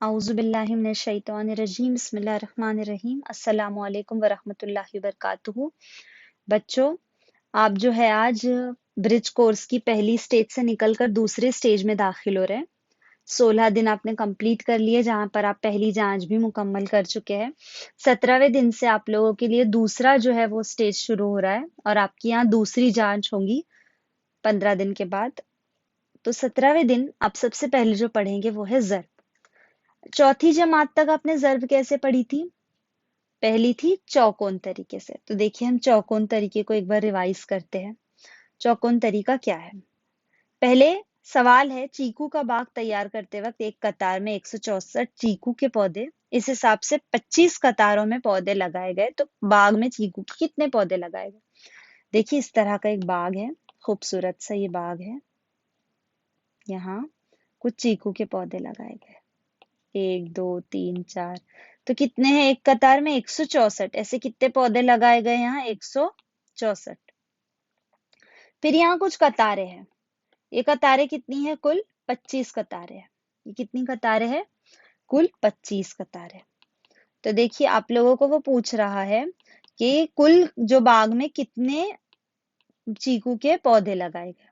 आउज़ुबिल्लाहि मिनश्शैतानिर्रजीम बिस्मिल्लाहिर्रहमानिर्रहीम अस्सलामु अलैकुम वरहमतुल्लाहि वबरकातुहू। बच्चों, आप जो है आज ब्रिज कोर्स की पहली स्टेज से निकलकर दूसरे स्टेज में दाखिल हो रहे हैं। 16 दिन आपने कंप्लीट कर लिए, जहां पर आप पहली जांच भी मुकम्मल कर चुके हैं। 17वें दिन से आप लोगों के लिए दूसरा जो है वो स्टेज शुरू हो रहा है और आपकी यहाँ दूसरी जांच होगी 15 दिन के बाद। तो 17वें दिन आप सबसे पहले जो पढ़ेंगे वो है ज़र्ब। चौथी जमात तक आपने ज़र्ब कैसे पढ़ी थी? पहली थी चौकोन तरीके से। तो देखिए, हम चौकोन तरीके को एक बार रिवाइज करते हैं। चौकोन तरीका क्या है? पहले सवाल है, चीकू का बाग तैयार करते वक्त एक कतार में 164 चीकू के पौधे, इस हिसाब से 25 कतारों में पौधे लगाए गए, तो बाग में चीकू के कितने पौधे लगाए गए? देखिए, इस तरह का एक बाग है, खूबसूरत सा ये बाग है। यहाँ कुछ चीकू के पौधे लगाए गए, 1 2 3 4। तो कितने हैं एक कतार में? 164। ऐसे कितने पौधे लगाए गए यहाँ? 164। फिर यहाँ कुछ कतारें हैं। ये कतारें कितनी है? कुल 25 कतारें हैं। ये कितनी कतारें हैं? कुल 25 कतारें। तो देखिए, आप लोगों को वो पूछ रहा है कि कुल जो बाग में कितने चीकू के पौधे लगाए गए।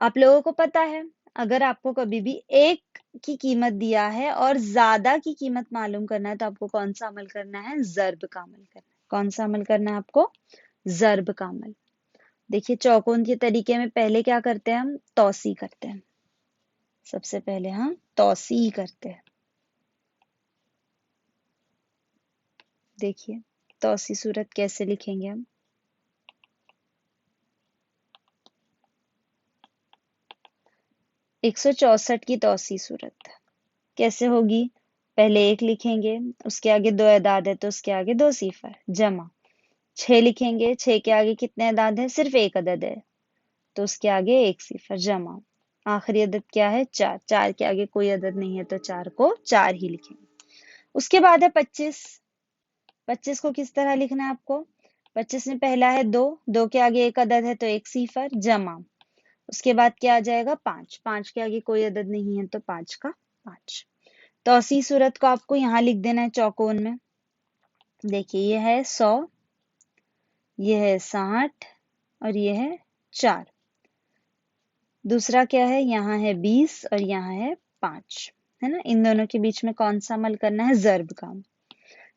आप लोगों को पता है, अगर आपको कभी भी एक की कीमत दिया है और ज्यादा की कीमत मालूम करना है, तो आपको कौन सा अमल करना है? ज़र्ब का अमल करना है। कौन सा अमल करना है आपको? ज़र्ब का अमल। देखिए, चौकोन के तरीके में पहले क्या करते हैं? हम तौसी करते हैं। सबसे पहले हम तौसी करते हैं। देखिए, तौसी सूरत कैसे लिखेंगे हम? एक 164 की तौसी सूरत कैसे होगी? पहले 1 लिखेंगे, उसके आगे 2 एदाद है तो उसके आगे 2 सिफर, जमा 6 लिखेंगे, 6 के आगे कितने अदाद है? सिर्फ एक अदद है तो उसके आगे 1 सिफर, जमा आखिरी अदद क्या है? 4। 4 के आगे कोई अदद नहीं है तो 4 को 4 ही लिखेंगे। उसके बाद है 25। 25 को किस तरह लिखना है आपको? 25 में पहला है 2, 2 के आगे एक अदद है तो 1 सिफर, जमा उसके बाद क्या आ जाएगा? 5। 5 के आगे कोई अदद नहीं है तो 5 का 5। तो उसी सूरत को आपको यहाँ लिख देना है चौकोन में। देखिए, ये है 100, ये है 60 और ये है 4। दूसरा क्या है? यहाँ है 20 और यहाँ है 5, है ना? इन दोनों के बीच में कौन सा अमल करना है? ज़र्ब का।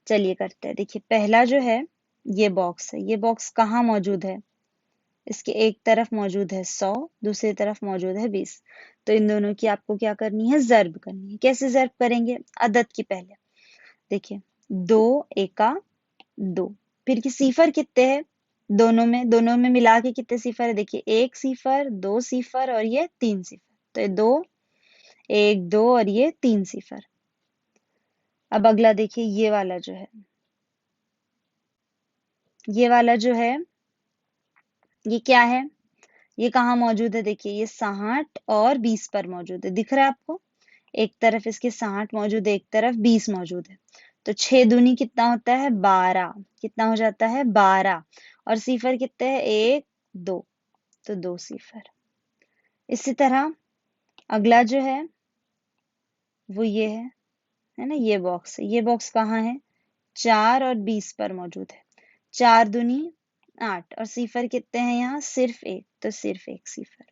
चलिए करते हैं। देखिए, पहला जो है ये बॉक्स है। ये बॉक्स कहाँ मौजूद है? इसके एक तरफ मौजूद है 100, दूसरी तरफ मौजूद है 20। तो इन दोनों की आपको क्या करनी है? ज़र्ब करनी है। कैसे ज़र्ब करेंगे? अदद की पहले देखिए, 2 एका 2। फिर की सिफर कितने हैं? दोनों में मिला के कितने सिफर है? देखिए, 1 सिफर, 2 सिफर और ये 3 सिफर। तो ये 2, 1 2 और ये 3 सिफर। अब अगला देखिए, ये वाला जो है, ये वाला जो है, ये क्या है? ये कहाँ मौजूद है? देखिए, ये 60 और 20 पर मौजूद है। दिख रहा है आपको? एक तरफ इसके 60 मौजूद है, एक तरफ 20 मौजूद है। तो 6 दूनी कितना होता है? 12। कितना हो जाता है? 12। और सिफर कितने हैं? 1 2, तो 2 सिफर। इसी तरह अगला जो है वो ये है ना? ये बॉक्स है। ये बॉक्स कहाँ है? 4 और 20 पर मौजूद है। 4 दूनी 8 और सिफर कितने हैं यहाँ? सिर्फ 1, तो सिर्फ 1 सिफर।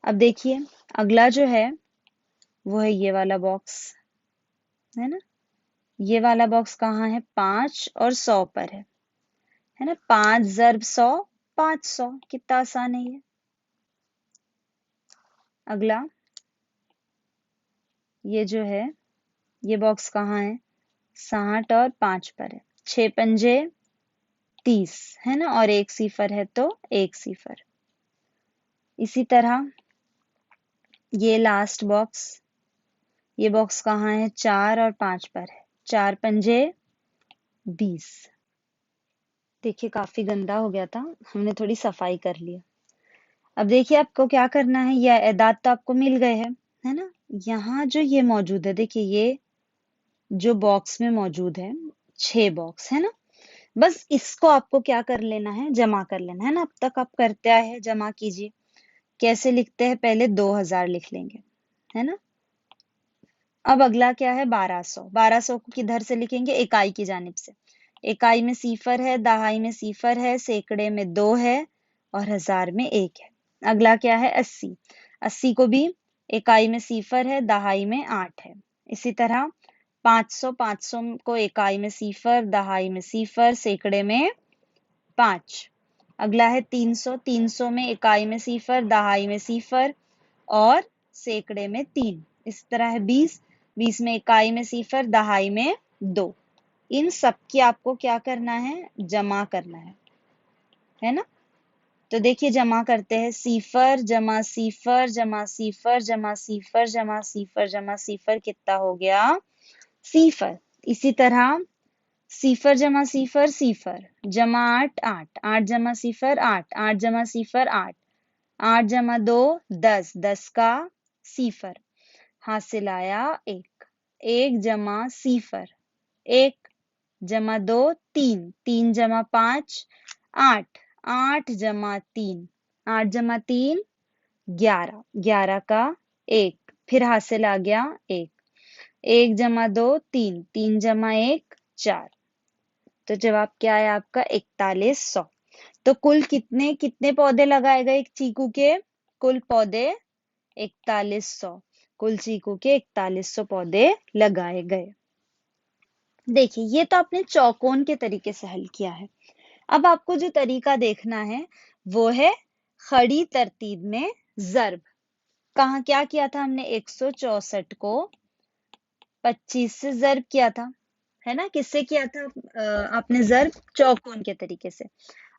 अब देखिए, अगला जो है वो है ये वाला बॉक्स, है ना? ये वाला बॉक्स कहाँ है? 5 और 100 पर है ना? 5 ज़र्ब 100, 500। कितना आसान है ये। अगला ये जो है, ये बॉक्स कहाँ है? 60 और 5 पर है। 6 पंजे 30, है ना? और 1 सिफर है तो 1 सिफर। इसी तरह ये लास्ट बॉक्स, ये बॉक्स कहाँ है? 4 और 5 पर है। 4 पंजे 20। देखिए, काफी गंदा हो गया था, हमने थोड़ी सफाई कर लिया। अब देखिए, आपको क्या करना है? ये एदाद तो आपको मिल गए हैं, है ना? यहाँ जो ये मौजूद है, देखिए ये जो बॉक्स में मौजूद है, 6 बॉक्स है ना? बस इसको आपको क्या कर लेना है? जमा कर लेना है ना? अब तक आप करते आए हैं, जमा कीजिए। कैसे लिखते हैं? पहले 2000 लिख लेंगे, है ना? अब अगला क्या है 1200। 1200 को किधर से लिखेंगे, इकाई की जानिब से। इकाई में सिफर है, दहाई में सिफर है, सैकड़े में 2 है और हजार में 1 है। अगला क्या है 80। 80 को भी इकाई में सिफर है, दहाई में 8 है। इसी तरह 500। 500 को इकाई में सिफर, दहाई में सिफर, सैकड़े में 5। अगला है 300। 300 में इकाई में सिफर, दहाई में सिफर और सैकड़े में 3। इस तरह है 20। 20 में इकाई में सिफर, दहाई में 2। इन सब की आपको क्या करना है, जमा करना है ना। तो देखिए जमा करते हैं, सिफर जमा सिफर जमा सिफर जमा सिफर जमा सिफर जमा सिफर कितना हो गया, सिफर। इसी तरह सिफर जमा सिफर सिफर, जमा 8 8, 8 जमा सिफर 8, 8 जमा सिफर 8, 8 जमा 2 10, 10 का सिफर, हासिल आया 1। 1 जमा सिफर 1 जमा 2 3, 3 जमा 5 8, 8 जमा 3, 8 जमा 3 11, 11 का 1, फिर हासिल आ गया 1। 1 जमा 2 3, 3 जमा 1 4। तो जवाब क्या है आपका 4100। तो कुल कितने कितने पौधे लगाए गए एक चीकू के, कुल पौधे 4100। कुल चीकू के 4100 पौधे लगाए गए। देखिए ये तो आपने चौकोन के तरीके से हल किया है। अब आपको जो तरीका देखना है वो है खड़ी तरतीब में ज़र्ब। कहाँ क्या किया था हमने, 164 को 25 से ज़र्ब किया था, है ना। किससे किया था आपने ज़र्ब, चौकोन के तरीके से।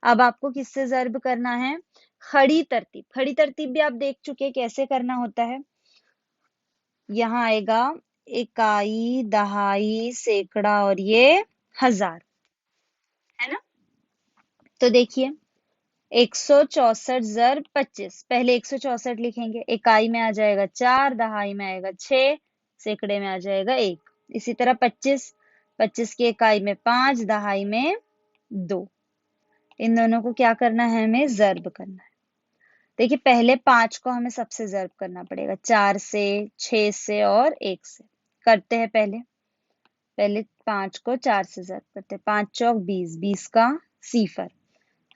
अब आपको किससे ज़र्ब करना है, खड़ी तरतीब। खड़ी तरतीब भी आप देख चुके कैसे करना होता है। यहाँ आएगा इकाई, दहाई, सैकड़ा और ये हजार, है ना। तो देखिए 164 ज़र्ब 25, पहले 164 लिखेंगे, इकाई में आ जाएगा 4, दहाई में आएगा 6, सैकड़े में आ जाएगा 1। इसी तरह 25, 25 की इकाई में 5, दहाई में 2। इन दोनों को क्या करना है, हमें ज़र्ब करना है। देखिए पहले 5 को हमें सबसे ज़र्ब करना पड़ेगा, 4 से, 6 से और 1 से। करते हैं पहले पहले 5 को 4 से ज़र्ब करते हैं। 5 चौक 20, 20 का सिफर,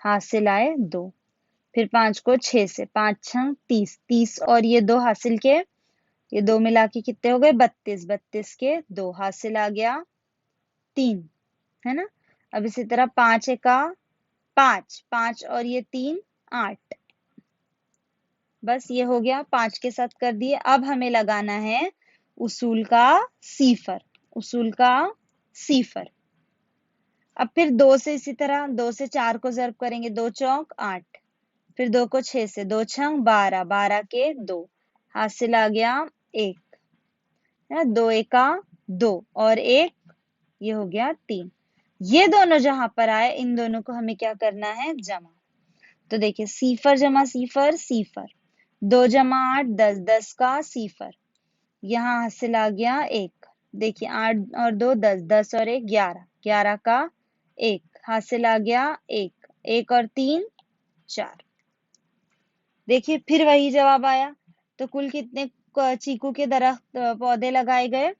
हासिल आए 2। फिर 5 को 6 से, 5 छंग 30, 30 और ये 2 हासिल के, ये 2 मिला के कितने हो गए 32, 32 के 2 हासिल आ गया 3, है ना। अब इसी तरह 5 एका 5, 5 और ये 3 8, बस ये हो गया, 5 के साथ कर दिए। अब हमें लगाना है उसूल का सिफर, उसूल का सिफर। अब फिर 2 से इसी तरह 2 से 4 को ज़र्ब करेंगे, 2 चौक 8, फिर 2 को 6 से, 2 छंग 12, 12 के 2 हासिल आ गया 1, है ना। 2 एका 2 और 1, ये हो गया 3। ये दोनों जहां पर आए इन दोनों को हमें क्या करना है, जमा। तो देखिए सिफर जमा सिफर सिफर, 2 जमा 8 10, 10 का सिफर, यहाँ हासिल आ गया 1। देखिए 8 और 2 10, 10 और 1 11, 11 का 1 हासिल आ गया 1, 1 और 3 4। देखिए फिर वही जवाब आया। तो कुल कितने चीकू के दरख्त पौधे लगाए गए,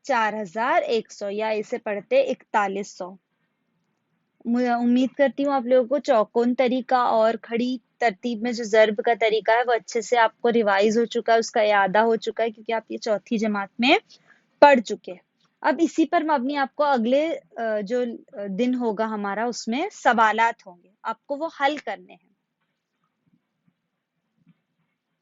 4100, या इसे पढ़ते 4100। उम्मीद करती हूँ आप लोगों को चौकोन तरीका और खड़ी तरतीब में जो ज़र्ब का तरीका है वो अच्छे से आपको रिवाइज हो चुका है, उसका यादा हो चुका है, क्योंकि आप ये चौथी जमात में पढ़ चुके हैं। अब इसी पर मबनी आपको अगले जो दिन होगा हमारा उसमें सवालात होंगे, आपको वो हल करने हैं।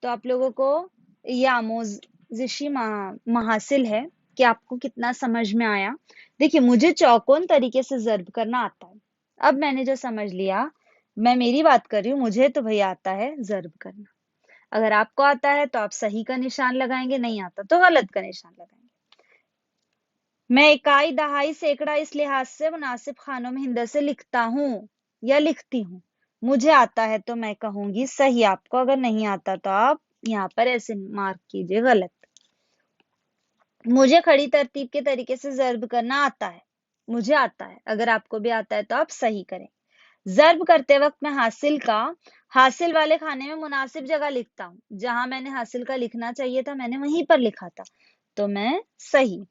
तो आप लोगों को ये आमोजिशी महासिल है कि आपको कितना समझ में आया। देखिए मुझे चौकोन तरीके से ज़र्ब करना आता है। अब मैंने जो समझ लिया, मैं मेरी बात कर रही हूँ, मुझे तो भैया आता है ज़र्ब करना। अगर आपको आता है तो आप सही का निशान लगाएंगे, नहीं आता तो गलत का निशान लगाएंगे। मैं इकाई, दहाई, सैकड़ा इस लिहाज से मुनासिब खानों में हिंदी से लिखता हूँ या लिखती हूँ। मुझे आता है तो मैं कहूंगी सही, आपको अगर नहीं आता तो आप यहाँ पर ऐसे मार्क कीजिए गलत। मुझे खड़ी तरतीब के तरीके से ज़र्ब करना आता है, मुझे आता है। अगर आपको भी आता है तो आप सही करें। ज़र्ब करते वक्त मैं हासिल का हासिल वाले खाने में मुनासिब जगह लिखता हूँ, जहां मैंने हासिल का लिखना चाहिए था मैंने वहीं पर लिखा था, तो मैं सही।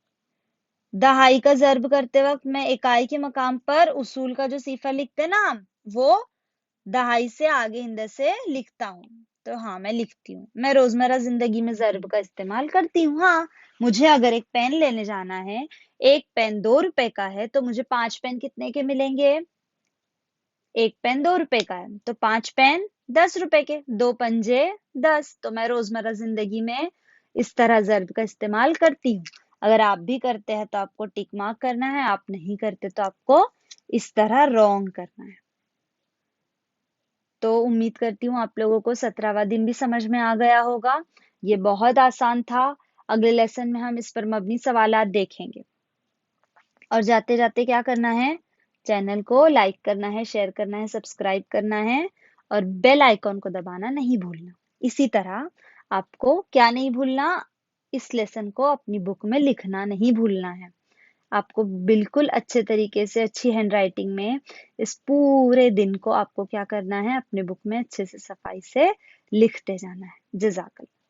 दहाई का ज़र्ब करते वक्त मैं इकाई के मकाम पर उसूल का जो सीफा लिखते हैं ना हम, वो दहाई से आगे हिंदे से लिखता हूँ। तो हाँ, मैं लिखती हूँ। मैं रोजमर्रा जिंदगी में ज़र्ब का इस्तेमाल करती हूँ। हाँ, मुझे अगर एक पेन लेने जाना है, एक पेन 2 रुपए का है, तो मुझे 5 पेन कितने के मिलेंगे? एक पेन 2 रुपए का है, तो 5 पेन 10 रुपए के, 2 पंजे 10। तो मैं रोजमर्रा जिंदगी में इस तरह ज़र्ब का इस्तेमाल करती हूँ। अगर आप भी करते हैं तो आपको टिक मार्क करना है, आप नहीं करते तो आपको इस तरह रॉन्ग करना है। तो उम्मीद करती हूँ आप लोगों को 17वां दिन भी समझ में आ गया होगा। ये बहुत आसान था। अगले लेसन में हम इस पर मबनी सवालात देखेंगे। और जाते जाते क्या करना है? चैनल को लाइक करना है, शेयर करना है, सब्सक्राइब करना है और बेल आइकॉन को दबाना नहीं भूलना। इसी तरह आपको क्या नहीं भूलना? इस लेसन को अपनी बुक में लिखना नहीं भूलना है। आपको बिल्कुल अच्छे तरीके से अच्छी हैंडराइटिंग में इस पूरे दिन को आपको क्या करना है? अपने बुक में अच्छे से सफाई से लिखते जाना है। जज़ाकल्लाह।